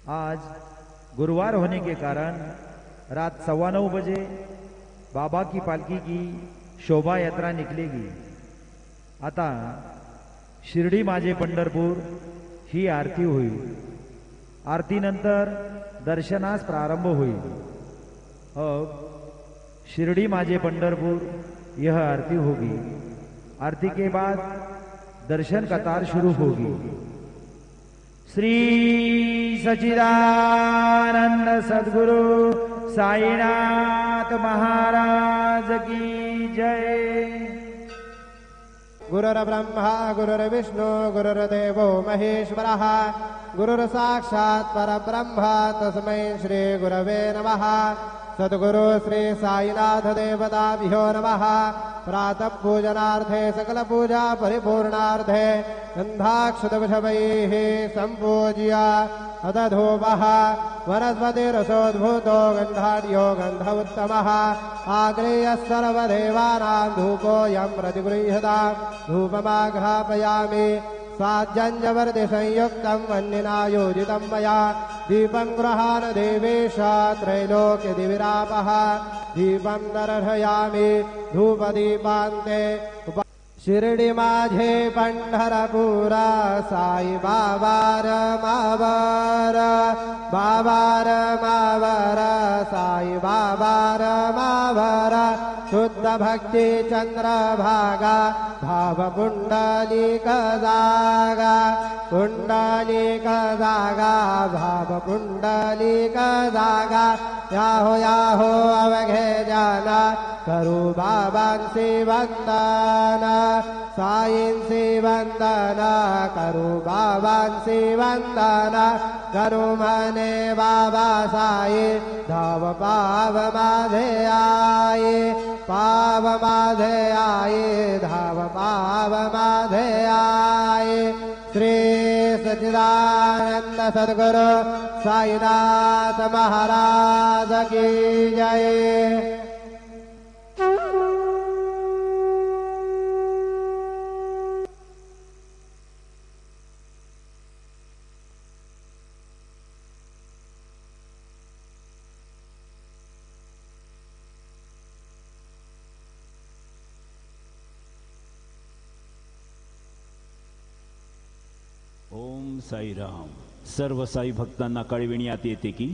आज गुरुवार होने के कारण रात 9:15 बजे बाबा की पालकी की शोभा यात्रा निकलेगी। आता शिर्डी माझे पंढरपूर ही आरती होईल। आरतीनंतर दर्शनास प्रारंभ होईल। अब शिर्डी माझे पंढरपुर यह आरती होगी। आरती के बाद दर्शन कतार शुरू होगी। श्री सच्चिदानंद सद्गुरु साईनाथ महाराज की जय। गुरुर्ब्रह्मा गुरुर्विष्णु गुरुर्देवो महेश्वरः गुरुर्साक्षात् परब्रह्म तस्मै श्री गुरवे नमः। सद्गुरु श्री साईनाथ देवताभ्यो नमः। प्रातः पूजनार्थे सकल पूजा परिपूर्णार्थे गन्धाक्षतवृषभैः सम्पूज्य अदधूपः वनस्पतिरसोद्भूतो गन्धाढ्यो गन्ध उत्तमः आग्नेयः सर्वदेवानां धूपोऽयं प्रतिगृह्यतां धूपमाघ्रापयामि। साज्जन्यवर्धिसंयुक्तं वह्निना योजितं मया दीपं गृहाण देवेश त्रैलोक्यदिविरापः दीपं दर्शयामि धूपदीपान्ते। शिर्डी माझे पंढरपुरा साई बाबार मावर बाबार मावर साई बाबार मावर शुद्ध भक्ति चंद्रभागा भाव पुंडलिक जागा पुंडलिक जागा भाव पुंडलिक जागा। याहो अवघे जाना करू बाबांसी वंदन साईंसी वंदन करू बाबांसी वंदन करू मने बाबा साई धाव पाव माझे आई पाव माझे आई धाव पाव माझे आई। श्री सच्चिदानंद सद्गुरु साईनाथ महाराज की जय। ओम साईराम। सर्व साई भक्तांना कळविण्यात येते की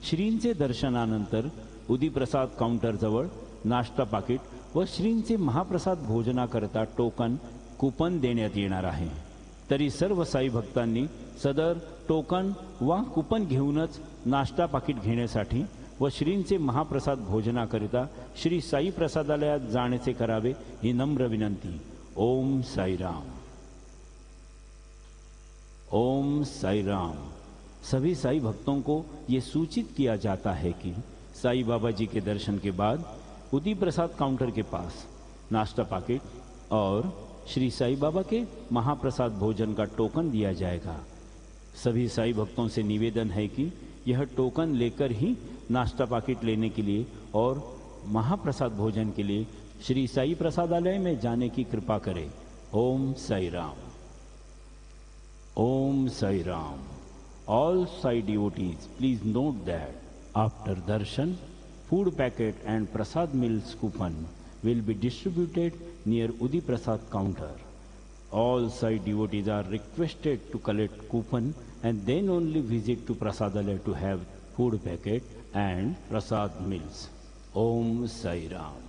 श्रींचे दर्शनानंतर उदीप्रसाद काउंटर जवळ नाश्ता पाकिट व श्रींचे महाप्रसाद भोजनाकरता टोकन कुपन देण्यात येणार आहे। तरी सर्व साई भक्तांनी सदर टोकन वा कुपन घेऊनच नाश्ता पाकिट घेण्यासाठी व श्रींचे महाप्रसाद भोजनाकरिता श्री साई प्रसादालयात जाण्याचे करावे ही नम्र विनंती। ओम साईराम। ओम साई राम। सभी साई भक्तों को ये सूचित किया जाता है कि साई बाबा जी के दर्शन के बाद उदी प्रसाद काउंटर के पास नाश्ता पाकिट और श्री साई बाबा के महाप्रसाद भोजन का टोकन दिया जाएगा। सभी साई भक्तों से निवेदन है कि यह टोकन लेकर ही नाश्ता पाकिट लेने के लिए और महाप्रसाद भोजन के लिए श्री साई प्रसादालय में जाने की कृपा करें। ओम Sai Ram. Om Sai Ram. All Sai devotees, please note that after darshan, food packet and prasad meals coupon will be distributed near Udi Prasad counter. All Sai devotees are requested to collect coupon and then only visit to Prasadalaya to have food packet and prasad meals. Om Sai Ram.